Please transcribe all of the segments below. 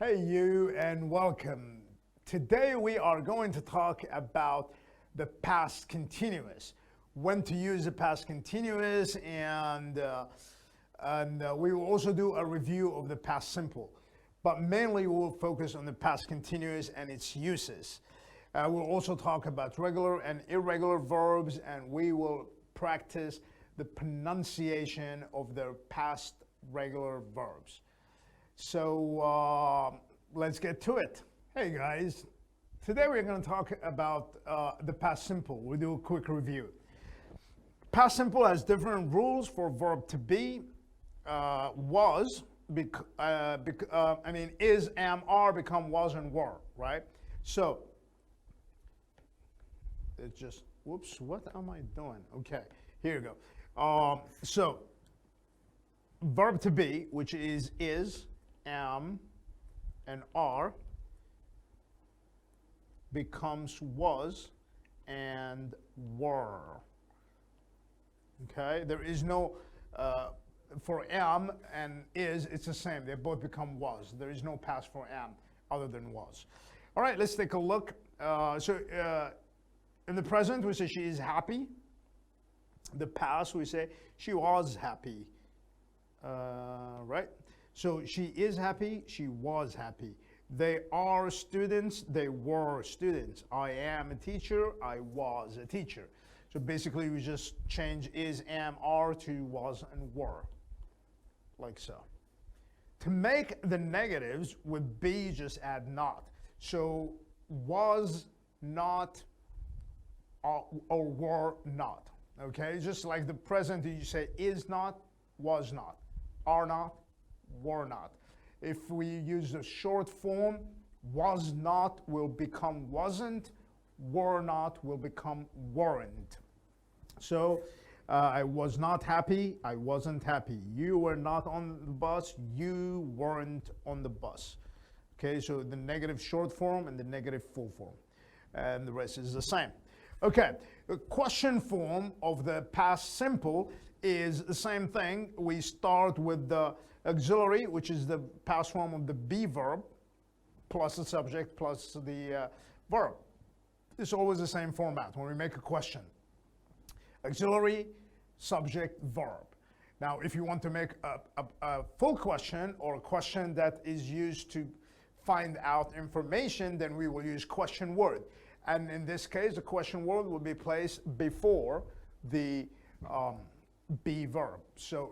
Hey you and welcome. Today we are going to talk about the past continuous, when to use the past continuous, and we will also do a review of the past simple. But mainly we will focus on the past continuous and its uses. We'll also talk about regular and irregular verbs, and we will practice the pronunciation of the past regular verbs. So let's get to it. Hey guys, today we're going to talk about the past simple. We'll do a quick review. Past simple has different rules for verb to be, was, is, am, are become was and were, right? So it's just, whoops, what am I doing? Okay, here you go. So verb to be, which is, am, and are, becomes was and were. Okay, there is no, for am and is, it's the same. They both become was. There is no past for am other than was. All right, let's take a look. In the present, we say she is happy. The past, we say she was happy. Right? So she is happy, she was happy. They are students, they were students. I am a teacher, I was a teacher. So basically we just change is, am, are to was and were, like so. To make the negatives with be, just add not. So was not or were not, okay? Just like the present, you say is not, was not, are not, were not. If we use the short form, was not will become wasn't, were not will become weren't. So I was not happy, I wasn't happy. You were not on the bus, you weren't on the bus. Okay, so the negative short form and the negative full form. And the rest is the same. Okay, the question form of the past simple is the same thing. We start with the auxiliary, which is the past form of the be verb, plus the subject, plus the verb. It's always the same format when we make a question. Auxiliary, subject, verb. Now, if you want to make a full question or a question that is used to find out information, then we will use question word. And in this case, the question word will be placed before the be verb. So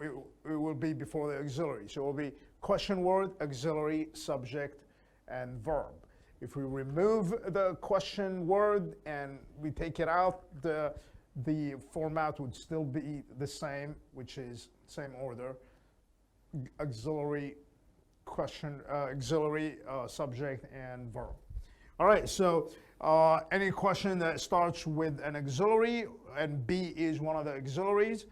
it will be before the auxiliary. So it will be question word, auxiliary, subject, and verb. If we remove the question word and we take it out, the format would still be the same, which is same order: auxiliary, question, auxiliary, subject, and verb. All right, so any question that starts with an auxiliary and be is one of the auxiliaries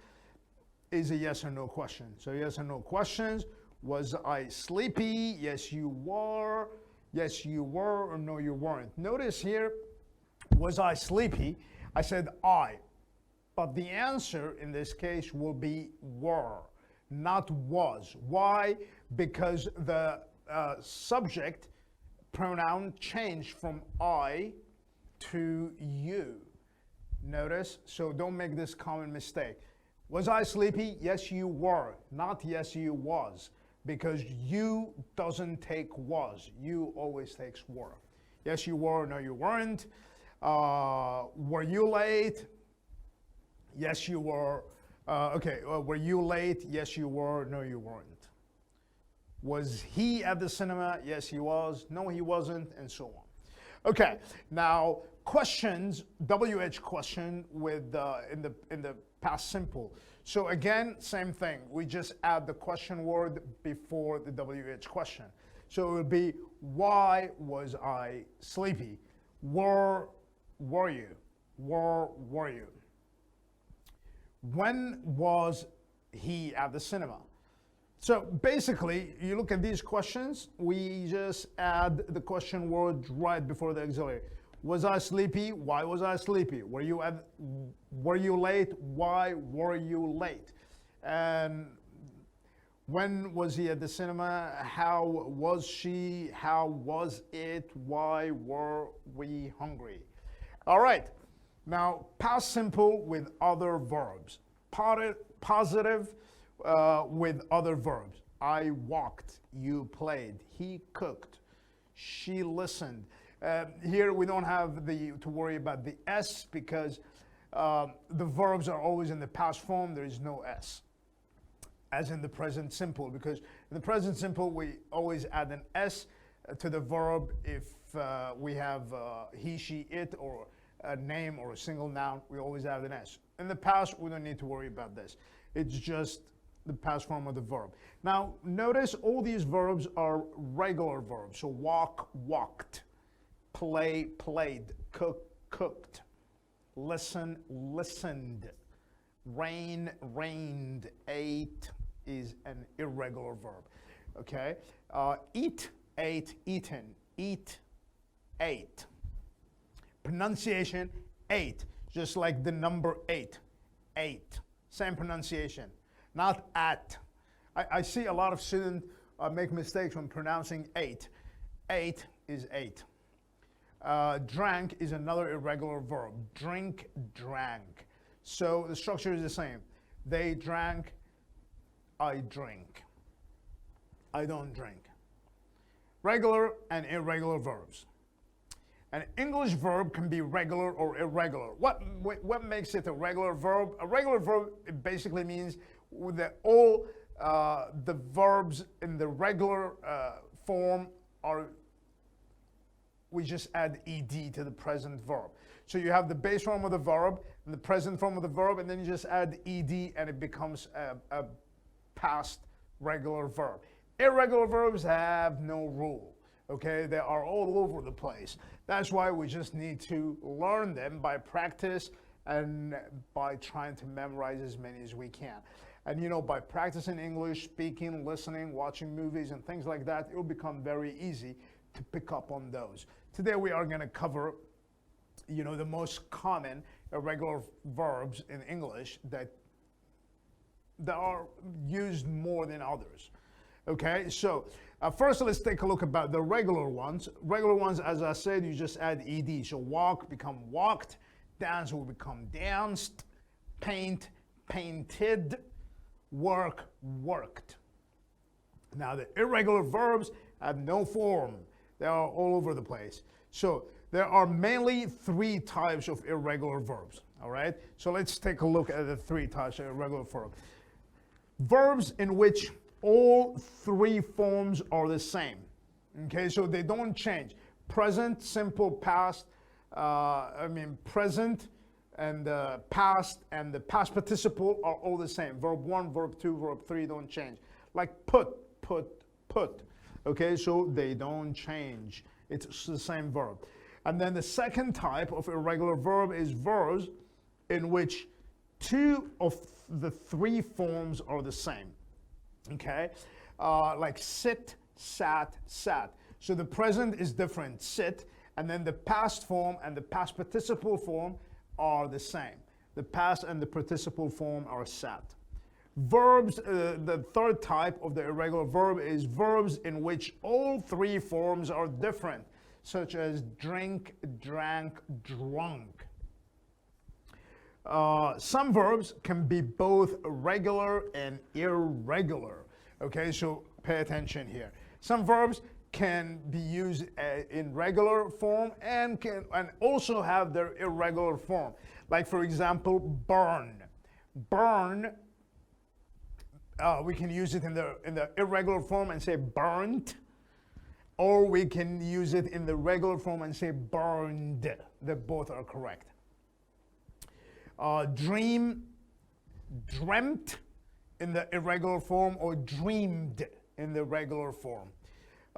is a yes or no question. So yes or no questions. Was I sleepy? Yes, you were. Yes, you were, or no, you weren't. Notice here, was I sleepy? I said I. But the answer in this case will be were, not was. Why? Because the subject pronoun changed from I to you. Notice, so don't make this common mistake. Was I sleepy? Yes, you were. Not yes, you was. Because you doesn't take was. You always takes were. Yes, you were. No, you weren't. Were you late? Yes, you were. Were you late? Yes, you were. No, you weren't. Was he at the cinema? Yes, he was. No, he wasn't, and so on. Okay, now questions, WH question with in the past simple. So again, same thing. We just add the question word before the WH question. So it would be, why was I sleepy? Were you? Were you? When was he at the cinema? So basically, you look at these questions, we just add the question word right before the auxiliary. Was I sleepy? Why was I sleepy? Were you late? Why were you late? And When was he at the cinema? How was she? How was it? Why were we hungry? All right. Now, past simple with other verbs. Positive with other verbs. I walked. You played. He cooked. She listened. Here we don't have to worry about the S because the verbs are always in the past form. There is no S, as in the present simple, because in the present simple we always add an S to the verb if we have he, she, it, or a name or a single noun. We always add an S. In the past, we don't need to worry about this. It's just the past form of the verb. Now, notice all these verbs are regular verbs. So walk, walked, play, played, cook, cooked, listen, listened, rain, rained, ate is an irregular verb. Okay? Eat, ate, eaten, eat, ate. Pronunciation, ate, just like the number 8, 8. Same pronunciation, not at. I see a lot of students make mistakes when pronouncing 8. 8 is 8. Drank is another irregular verb. Drink, drank. So the structure is the same. They drank, I drink. I don't drink. Regular and irregular verbs. An English verb can be regular or irregular. What makes it a regular verb? A regular verb, it basically means that all the verbs in the regular form are, we just add ed to the present verb. So you have the base form of the verb and the present form of the verb, and then you just add ed and it becomes a past regular verb. Irregular verbs have no rule. Okay, they are all over the place. That's why we just need to learn them by practice and by trying to memorize as many as we can. And you know, by practicing English, speaking, listening, watching movies and things like that, it will become very easy to pick up on those. Today we are going to cover, you know, the most common irregular verbs in English that are used more than others. Okay, so first let's take a look about the regular ones. Regular ones, as I said, you just add ed. So walk become walked, dance will become danced, paint, painted, work, worked. Now the irregular verbs have no form. They are all over the place. So there are mainly 3 types of irregular verbs. All right, so let's take a look at the 3 types of irregular verbs. Verbs in which all 3 forms are the same. Okay, so they don't change. Present, simple, past, present and past and the past participle are all the same. Verb 1, verb 2, verb 3 don't change. Like put, put, put. Okay, so they don't change. It's the same verb. And then the second type of irregular verb is verbs in which 2 of the 3 forms are the same. Okay, like sit, sat, sat. So the present is different, sit, and then the past form and the past participle form are the same. The past and the participle form are sat. Verbs, the third type of the irregular verb is verbs in which all 3 forms are different, such as drink, drank, drunk. Some verbs can be both regular and irregular. Okay, so pay attention here. Some verbs can be used in regular form and also have their irregular form. Like for example, burn. Burn. We can use it in the irregular form and say burnt, or we can use it in the regular form and say burned. They both are correct. Dream, dreamt in the irregular form, or dreamed in the regular form.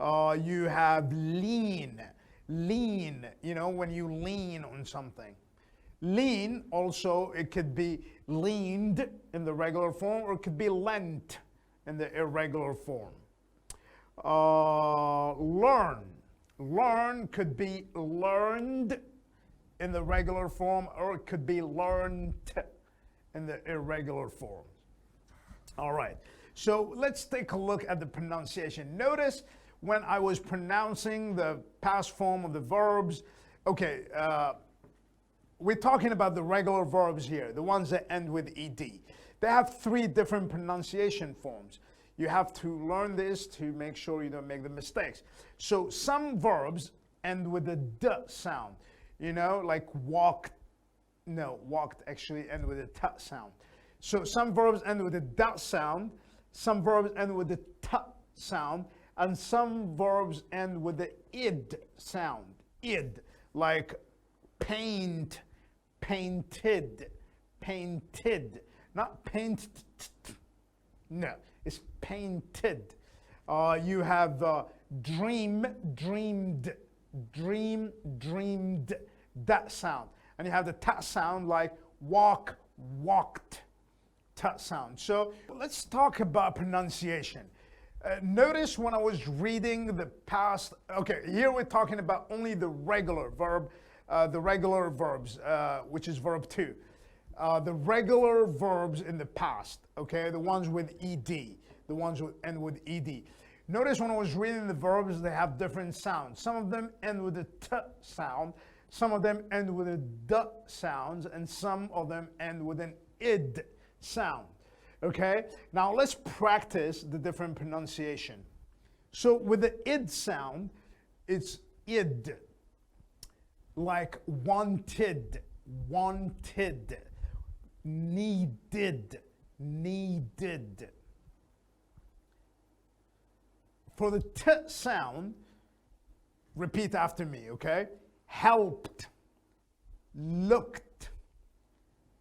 You have lean, lean, you know, when you lean on something. Lean also, it could be leaned in the regular form, or it could be lent in the irregular form. Learn, learn could be learned in the regular form, or it could be learned in the irregular form. All right, So let's take a look at the pronunciation. Notice when I was pronouncing the past form of the verbs, okay, we're talking about the regular verbs here, the ones that end with ed. They have 3 different pronunciation forms. You have to learn this to make sure you don't make the mistakes. So some verbs end with a d sound, you know, like walked. No, walked actually end with a t sound. So some verbs end with a d sound, some verbs end with a t sound, and some verbs end with the id sound. Id, like paint, painted, painted, not painted. No, it's painted. You have dream, dreamed, dream, dreamed, that sound. And you have the t sound like walk, walked, t sound. So let's talk about pronunciation. Notice when I was reading the past, okay, here we're talking about only the regular verb, the regular verbs, which is verb 2. The regular verbs in the past, okay, the ones with ed, the ones with end with ed. Notice when I was reading the verbs, they have different sounds. Some of them end with a t sound, some of them end with a d sounds, and some of them end with an id sound. Okay, now let's practice the different pronunciation. So with the id sound, it's id, like wanted, wanted, needed, needed. For the t sound, repeat after me, okay? Helped, looked,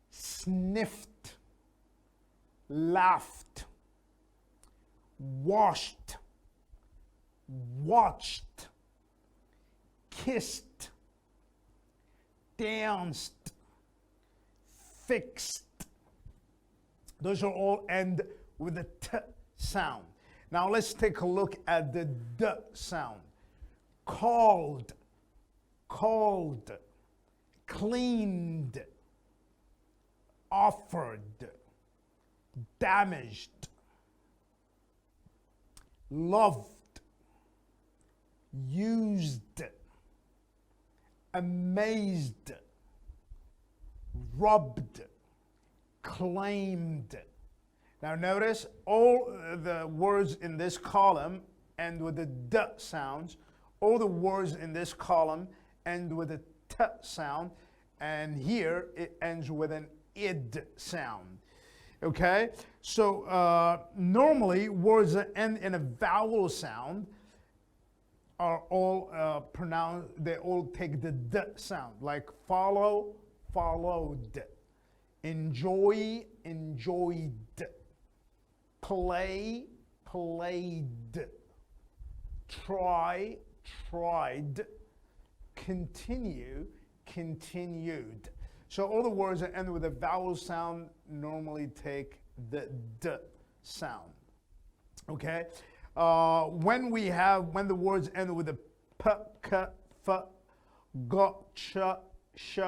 sniffed, laughed, washed, watched, kissed, danced, fixed. Those are all end with the t sound. Now let's take a look at the d sound. Called, called, cleaned, offered, damaged, loved, used, amazed, rubbed, claimed. Now notice all the words in this column end with the d sounds. All the words in this column end with a t sound, and here it ends with an id sound. Okay, so normally words that end in a vowel sound are all pronounced, they all take the d sound, like follow, followed, enjoy, enjoyed, play, played, try, tried, continue, continued. So all the words that end with a vowel sound normally take the d sound. Okay? When the words end with a p, k, f, g, ch, sh,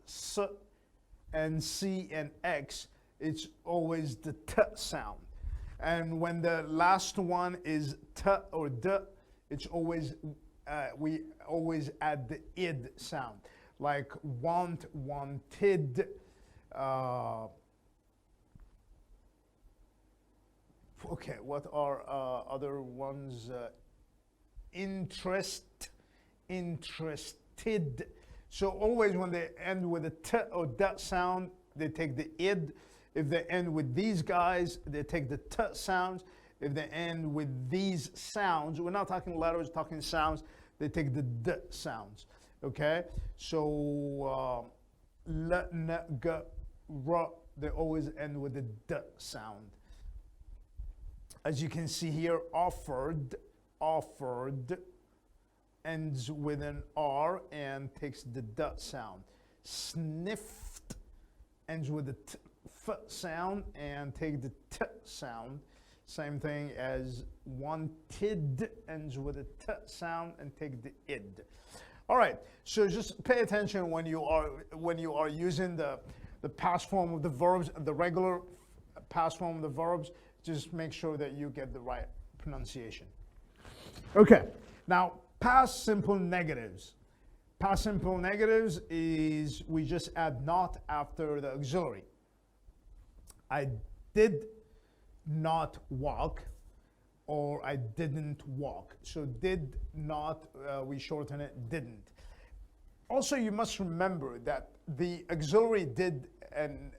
s, and c and x, it's always the t sound. And when the last one is t or d, it's always we always add the id sound, like want, wanted. Okay, what are other ones? Interest, interested. So always when they end with a t or d sound, they take the id. If they end with these guys, they take the t sounds. If they end with these sounds, we're not talking letters, talking sounds, they take the d sounds. Okay? So l, n, g, r, they always end with the d sound. As you can see here, offered, offered, ends with an R and takes the d sound. Sniffed ends with the t, f sound and take the t sound. Same thing as wanted ends with a t sound and take the id. All right, so just pay attention when you are using the past form of the verbs, the regular past form of the verbs. just make sure that you get the right pronunciation. Okay, now past simple negatives. Past simple negatives is we just add not after the auxiliary. I did not walk, or I didn't walk. So did not, we shorten it, didn't. Also, you must remember that the auxiliary did and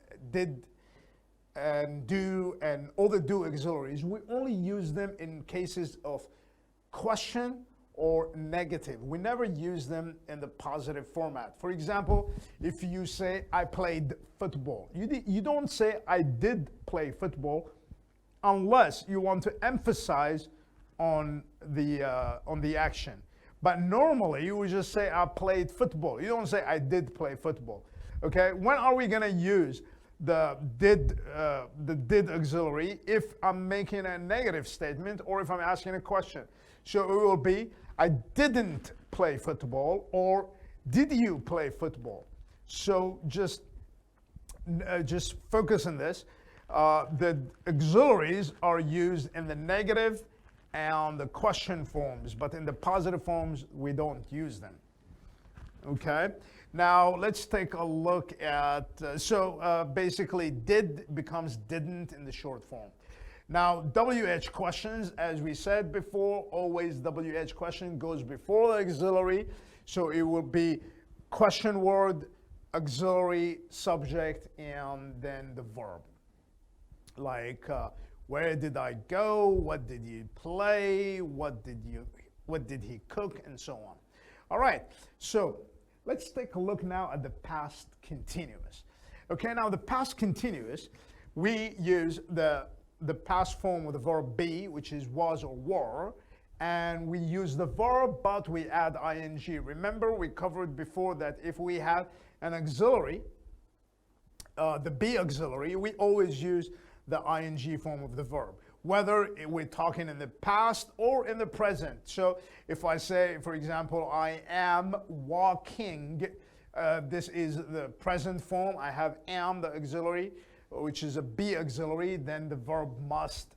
do and all the do auxiliaries, we only use them in cases of question or negative. We never use them in the positive format. For example, if you say, I played football, you don't say, I did play football, unless you want to emphasize on the action. But normally, you would just say, I played football. You don't say, I did play football. Okay, when are we gonna use the did auxiliary? If I'm making a negative statement or if I'm asking a question. So it will be, I didn't play football, or did you play football? So just focus on this. The auxiliaries are used in the negative and the question forms, but in the positive forms, we don't use them. Okay, now let's take a look at, basically did becomes didn't in the short form. Now, WH questions, as we said before, always WH question goes before the auxiliary. So it will be question word, auxiliary, subject, and then the verb. Like, where did I go? What did you play? What did he cook? And so on. All right, so let's take a look now at the past continuous. Okay, now the past continuous, we use the past form with the verb be, which is was or were, and we use the verb, but we add ing. Remember, we covered before that if we have an auxiliary, the be auxiliary, we always use the ing form of the verb, whether we're talking in the past or in the present. So if I say, for example, I am walking, this is the present form. I have am, the auxiliary, which is a be auxiliary, then the verb must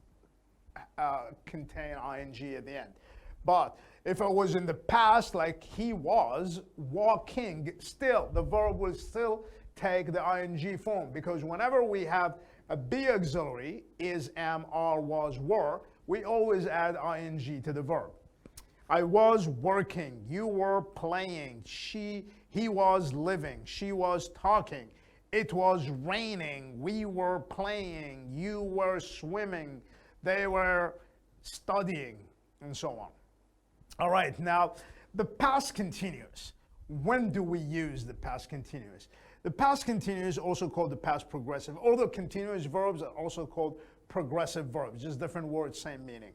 contain ing at the end. But if it was in the past, like he was walking, still, the verb will still take the ing form, because whenever we have a be auxiliary, is, am, are, was, were, we always add ing to the verb. I was working, you were playing, he was living, she was talking, it was raining, we were playing, you were swimming, they were studying, and so on. All right, now the past continuous. When do we use the past continuous? The past continuous is also called the past progressive. Although continuous verbs are also called progressive verbs, just different words, same meaning.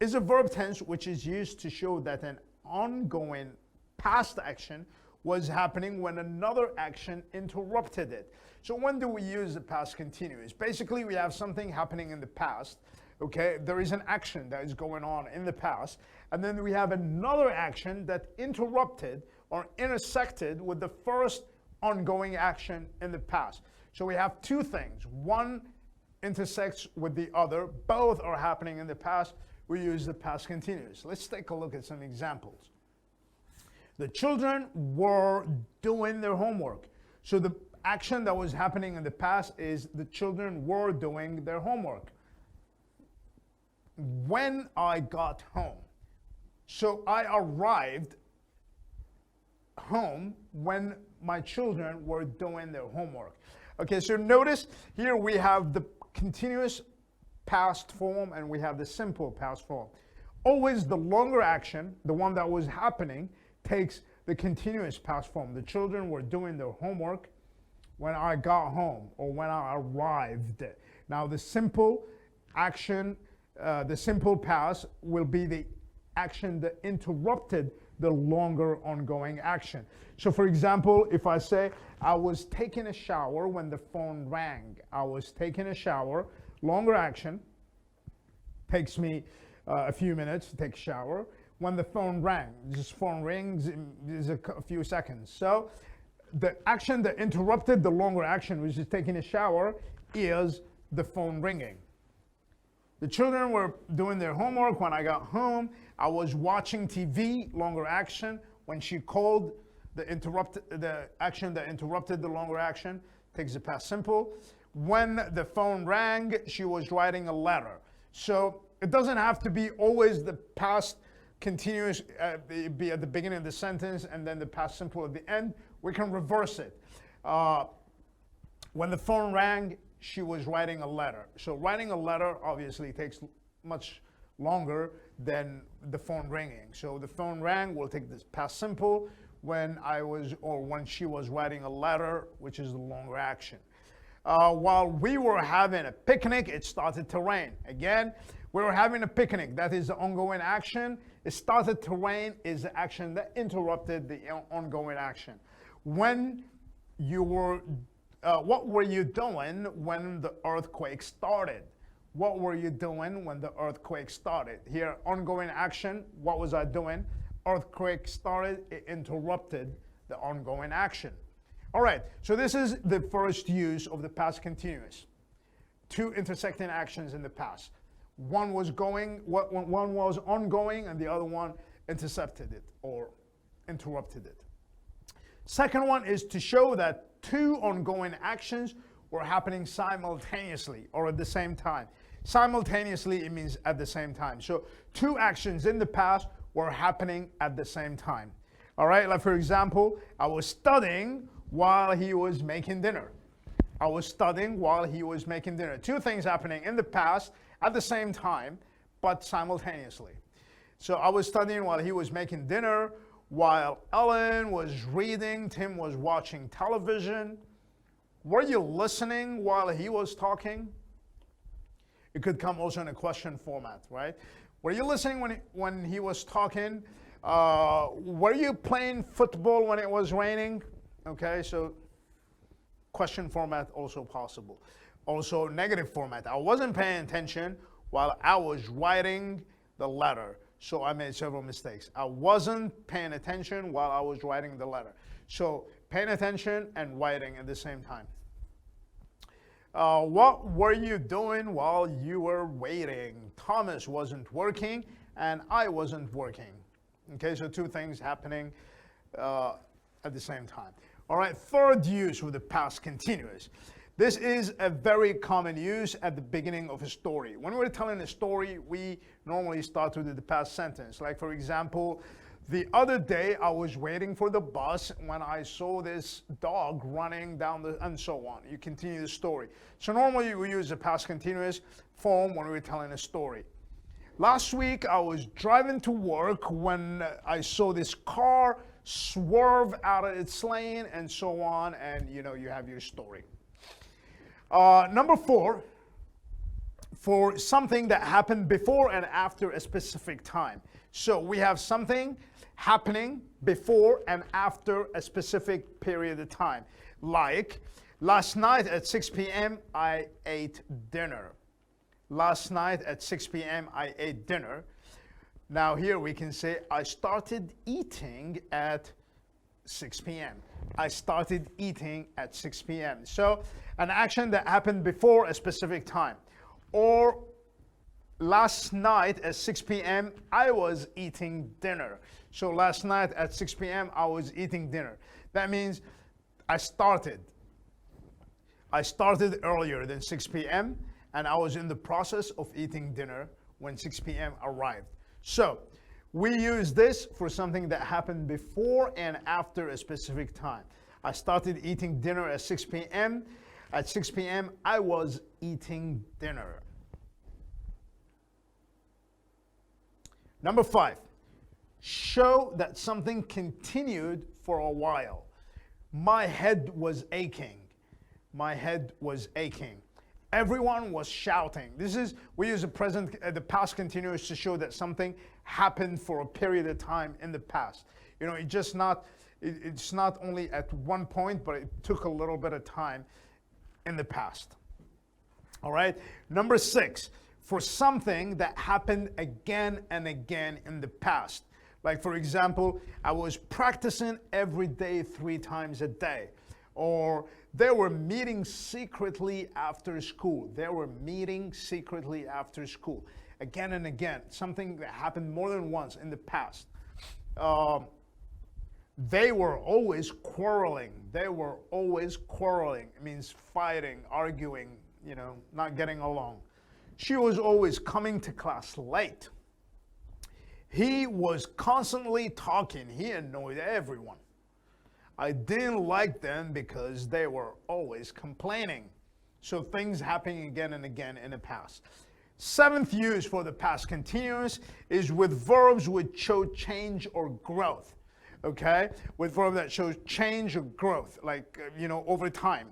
Is a verb tense which is used to show that an ongoing past action was happening when another action interrupted it. So when do we use the past continuous? Basically, we have something happening in the past. Okay, there is an action that is going on in the past, and then we have another action that interrupted or intersected with the first ongoing action in the past. So we have two things. One intersects with the other. Both are happening in the past. We use the past continuous. Let's take a look at some examples. The children were doing their homework. So the action that was happening in the past is the children were doing their homework. When I got home. So I arrived home when my children were doing their homework. Okay, so notice here we have the continuous past form and we have the simple past form. Always the longer action, the one that was happening, takes the continuous past form. The children were doing their homework when I got home or when I arrived. Now the simple action, the simple past will be the action that interrupted the longer ongoing action. So for example, if I say, I was taking a shower when the phone rang. I was taking a shower, longer action, takes me a few minutes to take a shower. When the phone rang, this phone rings is a few seconds. So the action that interrupted the longer action, which is taking a shower, is the phone ringing. The children were doing their homework when I got home. I was watching TV, longer action. When she called, the action that interrupted the longer action takes the past simple. When the phone rang, she was writing a letter. So it doesn't have to be always the past continuous, be at the beginning of the sentence and then the past simple at the end. We can reverse it. When the phone rang, she was writing a letter. So writing a letter obviously takes much longer than the phone ringing. So the phone rang, we'll take this past simple when she was writing a letter, which is the longer action. While we were having a picnic, it started to rain. Again, we were having a picnic. That is the ongoing action. It started to rain is the action that interrupted the ongoing action. When you were, what were you doing when the earthquake started? What were you doing when the earthquake started? Here, ongoing action, what was I doing? Earthquake started, it interrupted the ongoing action. All right, so this is the first use of the past continuous. Two intersecting actions in the past. One was ongoing and the other one intercepted it or interrupted it. Second one is to show that two ongoing actions were happening simultaneously or at the same time. Simultaneously, it means at the same time. So two actions in the past were happening at the same time. All right, like for example, I was studying while he was making dinner. I was studying while he was making dinner. Two things happening in the past at the same time, but simultaneously. So I was studying while he was making dinner, while Ellen was reading, Tim was watching television. Were you listening while he was talking? It could come also in a question format, right? Were you listening when he was talking? Were you playing football when it was raining? Okay, so question format also possible. Also negative format. I wasn't paying attention while I was writing the letter. So I made several mistakes. I wasn't paying attention while I was writing the letter. So paying attention and writing at the same time. What were you doing while you were waiting? Thomas wasn't working and I wasn't working. Okay, so two things happening at the same time. All right, third use with the past continuous. This is a very common use at the beginning of a story. When we're telling a story, we normally start with the past sentence. Like for example, the other day I was waiting for the bus when I saw this dog running down and so on. You continue the story. So normally we use the past continuous form when we're telling a story. Last week I was driving to work when I saw this car swerve out of its lane and so on, and you have your story. Number 4, for something that happened before and after a specific time. So we have something happening before and after a specific period of time. Like, last night at 6 p.m. I ate dinner. Last night at 6 p.m. I ate dinner. Now here we can say, I started eating at 6 p.m. I started eating at 6 p.m. So an action that happened before a specific time. Or last night at 6 p.m. I was eating dinner. So last night at 6 p.m. I was eating dinner. That means I started earlier than 6 p.m. and I was in the process of eating dinner when 6 p.m. arrived. So we use this for something that happened before and after a specific time. I started eating dinner at 6 p.m. At 6 p.m. I was eating dinner. Number 5, show that something continued for a while. My head was aching. My head was aching. Everyone was shouting. We use the past continuous to show that something happened for a period of time in the past. It's not only at one point, but it took a little bit of time in the past. All right. Number 6, for something that happened again and again in the past. Like for example, I was practicing every day 3 times a day. Or they were meeting secretly after school. They were meeting secretly after school. Again and again, something that happened more than once in the past. They were always quarreling. They were always quarreling. It means fighting, arguing, not getting along. She was always coming to class late. He was constantly talking. He annoyed everyone. I didn't like them because they were always complaining. So things happening again and again in the past. Seventh use for the past continuous is with verbs which show change or growth. Okay? With verb that shows change or growth, like, over time.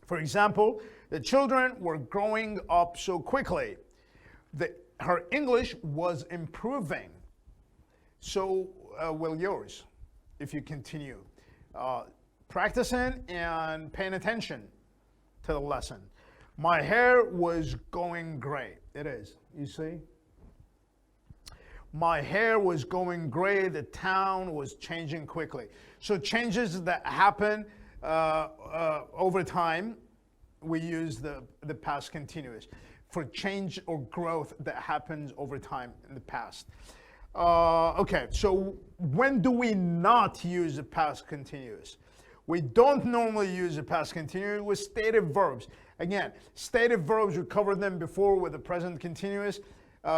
For example, the children were growing up so quickly. Her English was improving. So will yours, if you continue. Practicing and paying attention to the lesson. My hair was going gray. It is, you see? My hair was going gray. The town was changing quickly. So changes that happen over time, we use the past continuous. For change or growth that happens over time in the past. Okay, so when do we not use the past continuous? We don't normally use the past continuous with stative verbs. Again, stative verbs, we covered them before with the present continuous.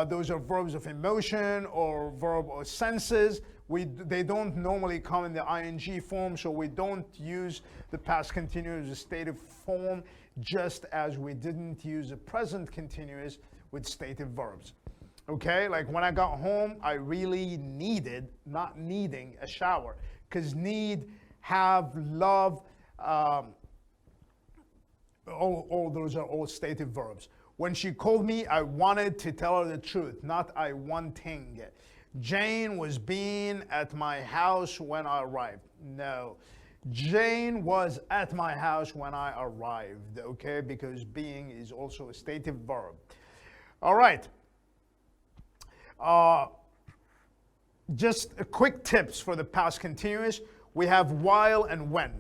Those are verbs of emotion or verb or senses. They don't normally come in the ing form, so we don't use the past continuous as stative form, just as we didn't use the present continuous with stative verbs. Okay, like when I got home, I really needed, not needing, a shower. Because need, have, love, all those are all stative verbs. When she called me, I wanted to tell her the truth, not I wanting. Jane was being at my house when I arrived. No. Jane was at my house when I arrived, okay? Because being is also a stative verb. All right. Just a quick tips for the past continuous. We have while and when.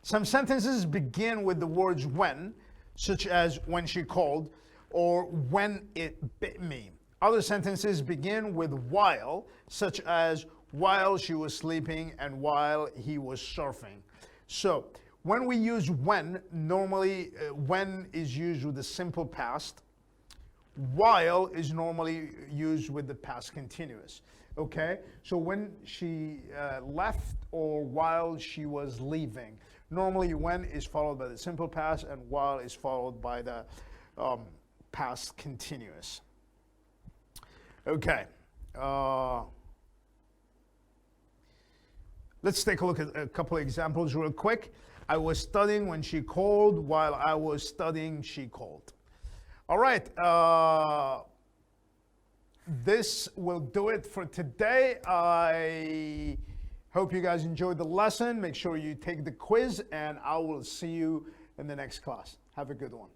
Some sentences begin with the words when, such as when she called, or when it bit me. Other sentences begin with while, such as while she was sleeping and while he was surfing. So when we use when, normally when is used with the simple past. While is normally used with the past continuous. Okay, so when she left or while she was leaving. Normally when is followed by the simple past and while is followed by the past continuous. Okay. Let's take a look at a couple of examples real quick. I was studying when she called. While I was studying, she called. All right. This will do it for today. I hope you guys enjoyed the lesson. Make sure you take the quiz, and I will see you in the next class. Have a good one.